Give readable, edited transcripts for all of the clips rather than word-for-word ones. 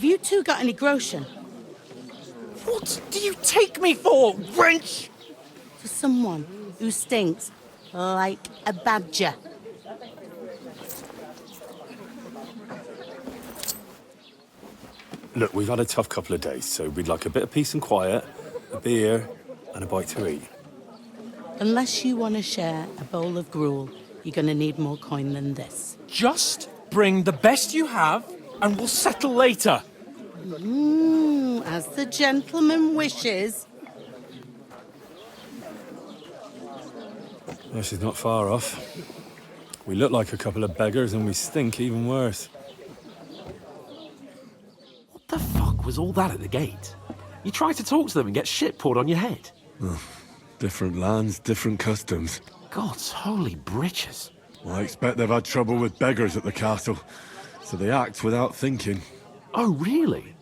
you two got any groschen? What do you take me for, wench? For someone who stinks like a badger. Look, we've had a tough couple of days, so we'd like a bit of peace and quiet, a beer, and a bite to eat. Unless you want to share a bowl of gruel, you're going to need more coin than this. Just bring the best you have, and we'll settle later. As the gentleman wishes. Well, she's not far off. We look like a couple of beggars, and we stink even worse. What the fuck was all that at the gate? You try to talk to them and get shit poured on your head. Different lands, different customs. God's holy britches. Well, I expect they've had trouble with beggars at the castle, so they act without thinking. Oh, really?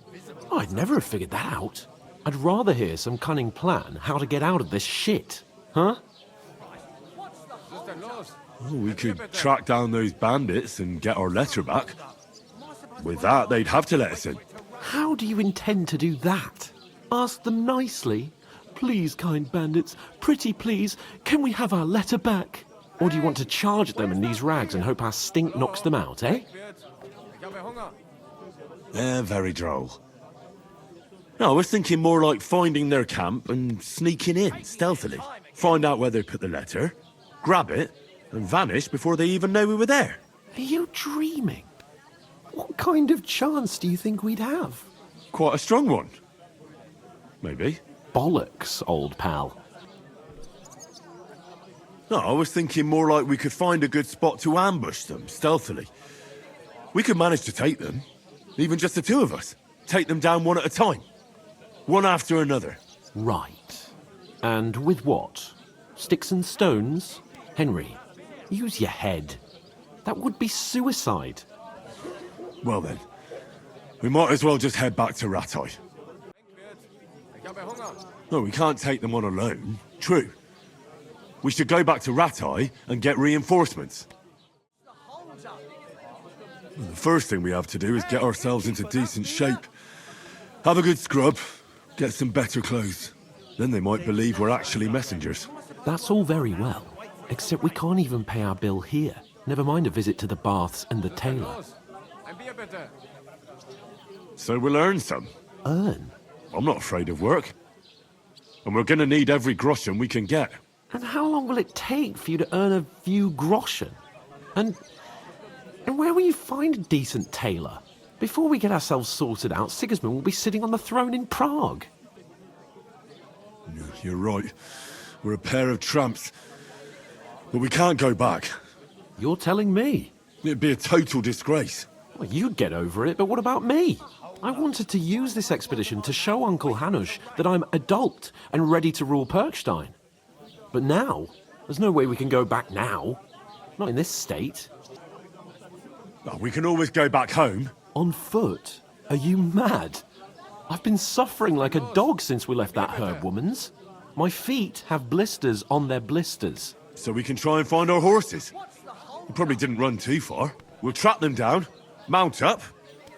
I'd never have figured that out. I'd rather hear some cunning plan how to get out of this shit. Huh? Oh, we could track down those bandits and get our letter back. With that, they'd have to let us in. How do you intend to do that? Ask them nicely. Please, kind bandits, pretty please, can we have our letter back? Or do you want to charge at them in these rags and hope our stink knocks them out, eh? Very droll. No, I was thinking more like finding their camp and sneaking in, stealthily. Find out where they put the letter, grab it, and vanish before they even know we were there. Are you dreaming? What kind of chance do you think we'd have? Quite a strong one. Maybe. Bollocks, old pal. No, I was thinking more like we could find a good spot to ambush them, stealthily. We could manage to take them, even just the two of us. Take them down one at a time. One after another. Right. And with what? Sticks and stones? Henry, use your head. That would be suicide. Well then, we might as well just head back to Ratai. No, we can't take them on alone. True. We should go back to Ratai and get reinforcements. Well, the first thing we have to do is get ourselves into decent shape. Have a good scrub, get some better clothes. Then they might believe we're actually messengers. That's all very well, except we can't even pay our bill here. Never mind a visit to the baths and the tailor. So we'll earn some. Earn? I'm not afraid of work. And we're gonna need every groschen we can get. And how long will it take for you to earn a few groschen? And where will you find a decent tailor? Before we get ourselves sorted out, Sigismund will be sitting on the throne in Prague. You're right. We're a pair of tramps. But we can't go back. You're telling me? It'd be a total disgrace. Well, you'd get over it, but what about me? I wanted to use this expedition to show Uncle Hanush that I'm adult and ready to rule Perkstein. But now, there's no way we can go back now. Not in this state. Oh, we can always go back home. On foot? Are you mad? I've been suffering like a dog since we left that herb woman's. My feet have blisters on their blisters. So we can try and find our horses. We probably didn't run too far. We'll track them down, mount up,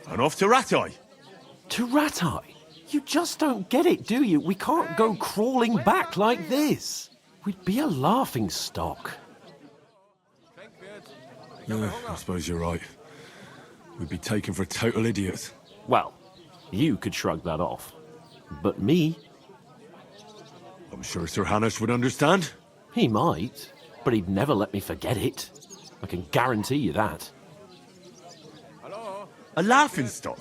and off to Ratai. To Ratai? You just don't get it, do you? We can't go crawling back like this. We'd be a laughing stock. Yeah, I suppose you're right. We'd be taken for total idiots. Well, you could shrug that off. But me? I'm sure Sir Hanush would understand. He might, but he'd never let me forget it. I can guarantee you that. A laughingstock?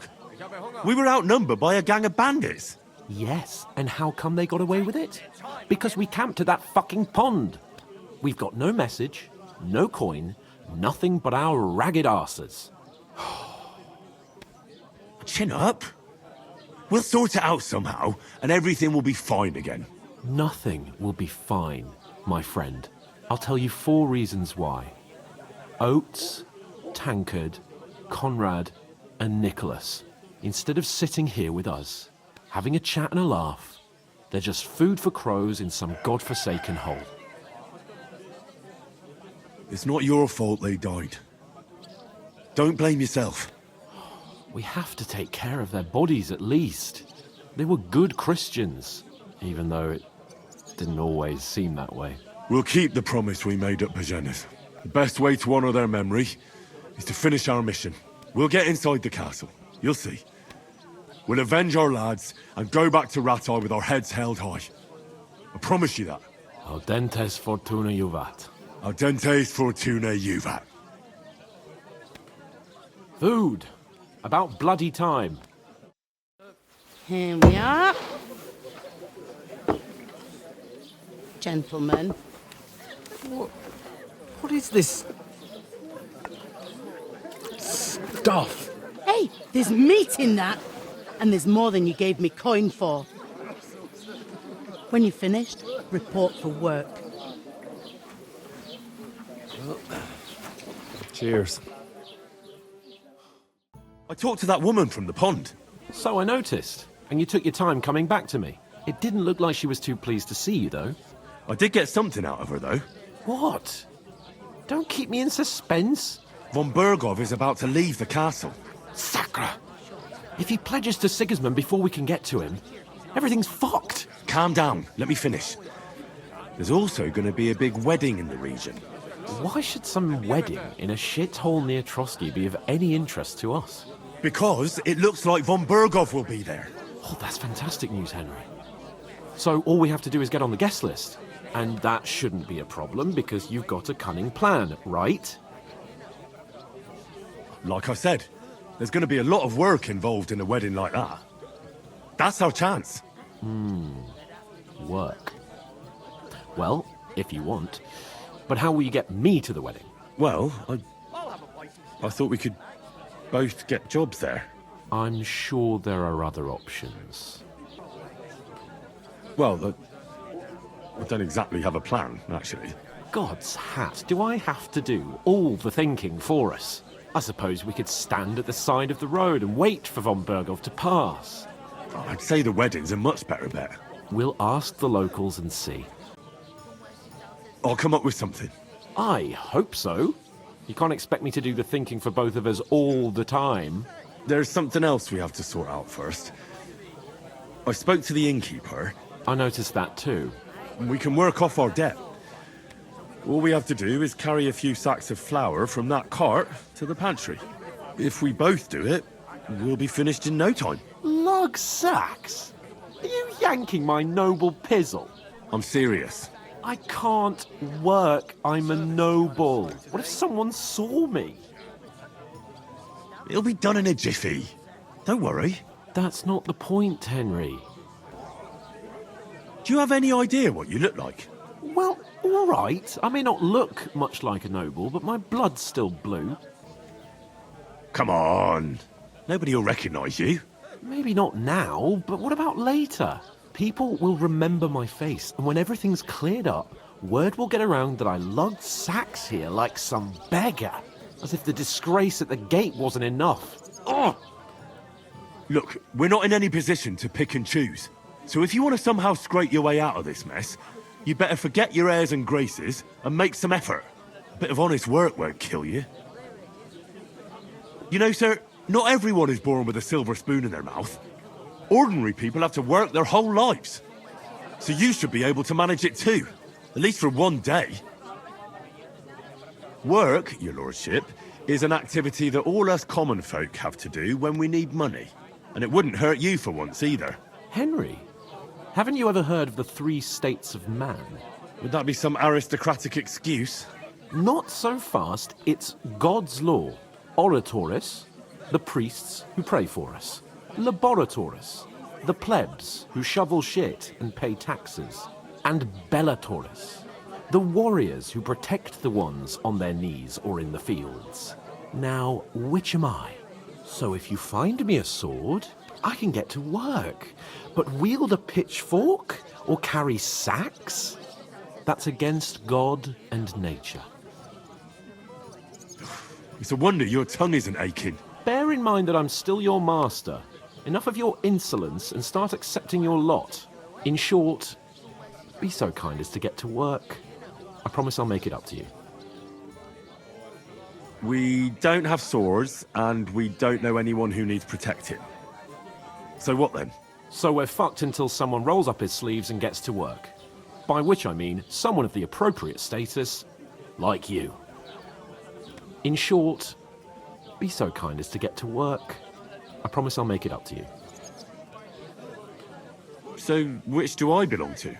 We were outnumbered by a gang of bandits. Yes, and how come they got away with it? Because we camped at that fucking pond. We've got no message, no coin, nothing but our ragged arses. Chin up. We'll sort it out somehow, and everything will be fine again. Nothing will be fine, my friend. I'll tell you 4 reasons why. Oates, Tankard, Conrad, and Nicholas, instead of sitting here with us, having a chat and a laugh, they're just food for crows in some godforsaken hole. It's not your fault they died. Don't blame yourself. We have to take care of their bodies at least. They were good Christians, even though it didn't always seem that way. We'll keep the promise we made at Pagenes. The best way to honor their memory is to finish our mission. We'll get inside the castle. You'll see. We'll avenge our lads and go back to Ratai with our heads held high. I promise you that. Audentes fortuna juvat. Audentes fortuna juvat. Food. About bloody time. Here we are. Gentlemen. What is this stuff? Hey, there's meat in that. And there's more than you gave me coin for. When you're finished, report for work. Cheers. I talked to that woman from the pond. So I noticed. And you took your time coming back to me. It didn't look like she was too pleased to see you, though. I did get something out of her, though. What? Don't keep me in suspense. Von Bergov is about to leave the castle. Sacre! If he pledges to Sigismund before we can get to him, everything's fucked. Calm down. Let me finish. There's also going to be a big wedding in the region. Why should some wedding in a shithole near Trotsky be of any interest to us? Because it looks like Von Bergov will be there. Oh, that's fantastic news, Henry. So all we have to do is get on the guest list. And that shouldn't be a problem because you've got a cunning plan, right? Like I said, there's going to be a lot of work involved in a wedding like that. That's our chance. Work. Well, if you want. But how will you get me to the wedding? Well, I thought we could both get jobs there. I'm sure there are other options. Well, I don't exactly have a plan, actually. God's hat, do I have to do all the thinking for us? I suppose we could stand at the side of the road and wait for Von Bergov to pass. I'd say the wedding's a much better bet. We'll ask the locals and see. I'll come up with something. I hope so. You can't expect me to do the thinking for both of us all the time. There's something else we have to sort out first. I spoke to the innkeeper. I noticed that too. We can work off our debt. All we have to do is carry a few sacks of flour from that cart to the pantry. If we both do it, we'll be finished in no time. Lug sacks? Are you yanking my noble pizzle? I'm serious. I can't work. I'm a noble. What if someone saw me? It'll be done in a jiffy. Don't worry. That's not the point, Henry. Do you have any idea what you look like? Well, all right. I may not look much like a noble, but my blood's still blue. Come on. Nobody will recognise you. Maybe not now, but what about later? People will remember my face, and when everything's cleared up, word will get around that I lugged sacks here like some beggar. As if the disgrace at the gate wasn't enough. Ugh! Look, we're not in any position to pick and choose. So if you want to somehow scrape your way out of this mess, you better forget your airs and graces and make some effort. A bit of honest work won't kill you. You know, sir, not everyone is born with a silver spoon in their mouth. Ordinary people have to work their whole lives. So you should be able to manage it too, at least for one day. Work, your lordship, is an activity that all us common folk have to do when we need money. And it wouldn't hurt you for once either. Henry, haven't you ever heard of the 3 states of man? Would that be some aristocratic excuse? Not so fast. It's God's law. Oratoris, the priests who pray for us. Laboratoris, the plebs who shovel shit and pay taxes. And Bellatoris, the warriors who protect the ones on their knees or in the fields. Now, which am I? So if you find me a sword, I can get to work. But wield a pitchfork or carry sacks? That's against God and nature. It's a wonder your tongue isn't aching. Bear in mind that I'm still your master. Enough of your insolence and start accepting your lot. In short, be so kind as to get to work. I promise I'll make it up to you. we don't have swords, and we don't know anyone who needs protecting. So what then? So we're fucked until someone rolls up his sleeves and gets to work. By which I mean someone of the appropriate status, like you. In short, be so kind as to get to work. I promise I'll make it up to you. So which do I belong to?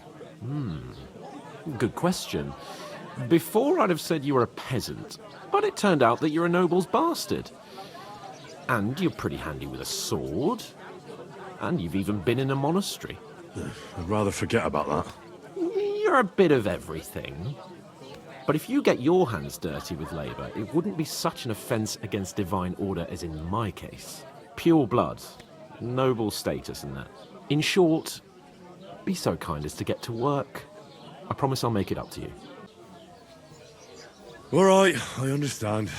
Good question. Before I'd have said you were a peasant, but it turned out that you're a noble's bastard. And you're pretty handy with a sword. And you've even been in a monastery. I'd rather forget about that. You're a bit of everything. But if you get your hands dirty with labour, it wouldn't be such an offence against divine order as in my case. Pure blood, noble status and that. In short, be so kind as to get to work. I promise I'll make it up to you. All right, I understand.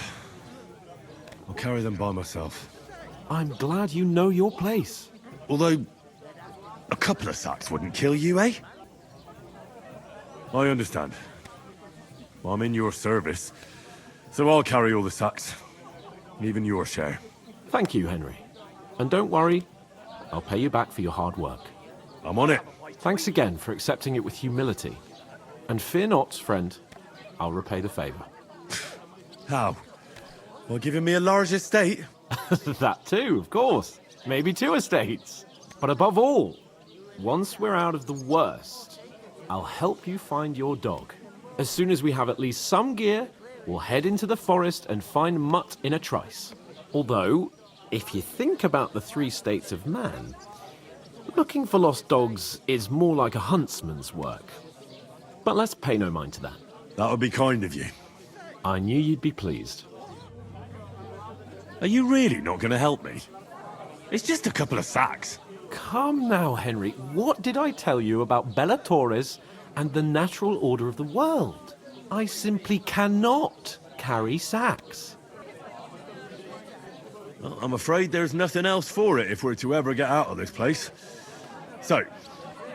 I'll carry them by myself. I'm glad you know your place. Although, a couple of sacks wouldn't kill you, eh? I understand. I'm in your service, so I'll carry all the sacks. Even your share. Thank you, Henry. And don't worry, I'll pay you back for your hard work. I'm on it. Thanks again for accepting it with humility. And fear not, friend, I'll repay the favour. How? Well, giving me a large estate? That too, of course. Maybe 2 estates. But above all, once we're out of the worst, I'll help you find your dog. As soon as we have at least some gear, we'll head into the forest and find Mutt in a trice. Although, if you think about the 3 states of man, looking for lost dogs is more like a huntsman's work. But let's pay no mind to that. That would be kind of you. I knew you'd be pleased. Are you really not going to help me? It's just a couple of sacks. Come now, Henry. What did I tell you about Bella Torres and the natural order of the world? I simply cannot carry sacks. Well, I'm afraid there's nothing else for it if we're to ever get out of this place. So,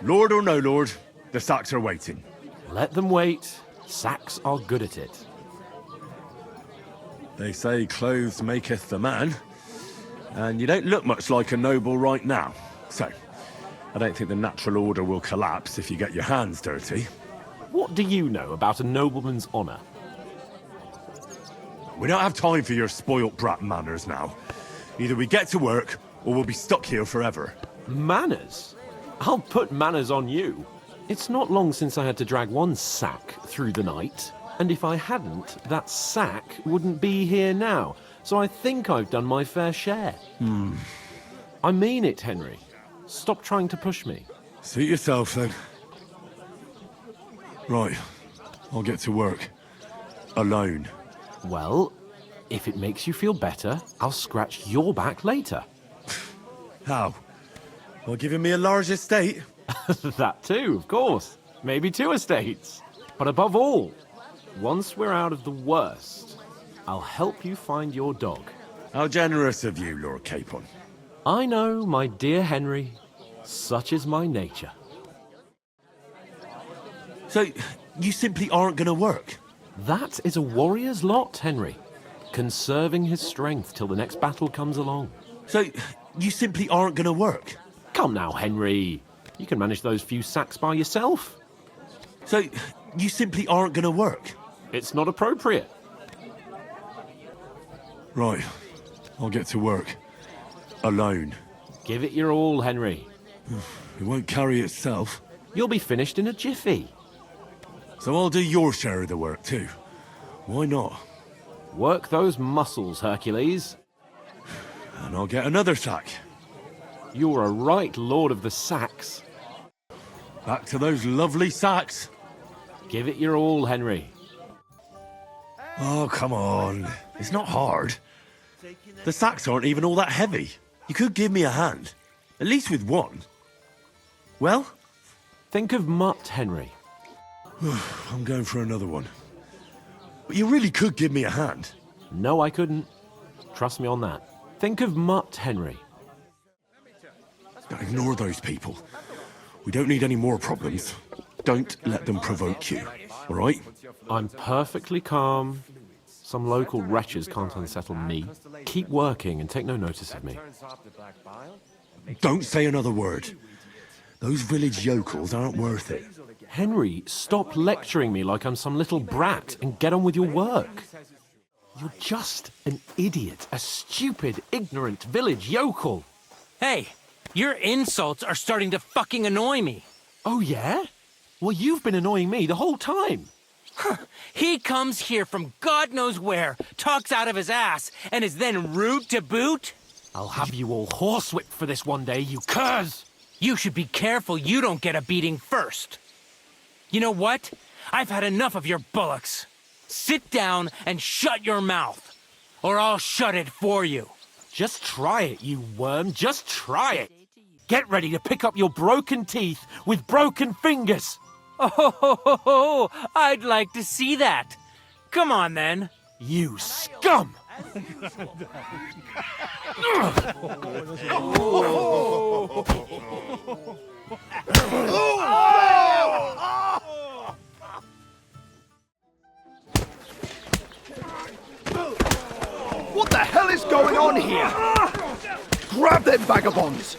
Lord or no Lord, the sacks are waiting. Let them wait. Sacks are good at it. They say clothes maketh the man, and you don't look much like a noble right now. So, I don't think the natural order will collapse if you get your hands dirty. What do you know about a nobleman's honour? We don't have time for your spoilt brat manners now. Either we get to work, or we'll be stuck here forever. Manners? I'll put manners on you. It's not long since I had to drag one sack through the night, and if I hadn't, that sack wouldn't be here now. So I think I've done my fair share. I mean it, Henry. Stop trying to push me. Suit yourself, then. Right, I'll get to work. Alone. Well, if it makes you feel better, I'll scratch your back later. How? Well, giving me a large estate? That too, of course. Maybe 2 estates. But above all, once we're out of the worst, I'll help you find your dog. How generous of you, Lord Capon. I know, my dear Henry. Such is my nature. So, you simply aren't going to work? That is a warrior's lot, Henry. Conserving his strength till the next battle comes along. So, you simply aren't going to work? Come now, Henry. You can manage those few sacks by yourself. So, you simply aren't going to work? It's not appropriate. Right, I'll get to work. Alone. Give it your all, Henry. It won't carry itself. You'll be finished in a jiffy. So I'll do your share of the work too. Why not? Work those muscles, Hercules. And I'll get another sack. You're a right lord of the sacks. Back to those lovely sacks. Give it your all, Henry. Oh, come on. It's not hard. The sacks aren't even all that heavy. You could give me a hand. At least with one. Well? Think of Mutt, Henry. I'm going for another one. But you really could give me a hand. No, I couldn't. Trust me on that. Think of Mutt, Henry. Now, ignore those people. We don't need any more problems. Don't let them provoke you, all right? I'm perfectly calm. Some local wretches can't unsettle me, keep working and take no notice of me. Don't say another word. Those village yokels aren't worth it. Henry, stop lecturing me like I'm some little brat and get on with your work. You're just an idiot, a stupid, ignorant village yokel. Hey, your insults are starting to fucking annoy me. Oh, yeah? Well, you've been annoying me the whole time. He comes here from God knows where, talks out of his ass, and is then rude to boot? I'll have you all horsewhipped for this one day, you curs! You should be careful you don't get a beating first. You know what? I've had enough of your bullocks. Sit down and shut your mouth, or I'll shut it for you. Just try it, you worm, just try it! Get ready to pick up your broken teeth with broken fingers! Oh, I'd like to see that. Come on, then. You scum! What the hell is going on here? Grab them vagabonds!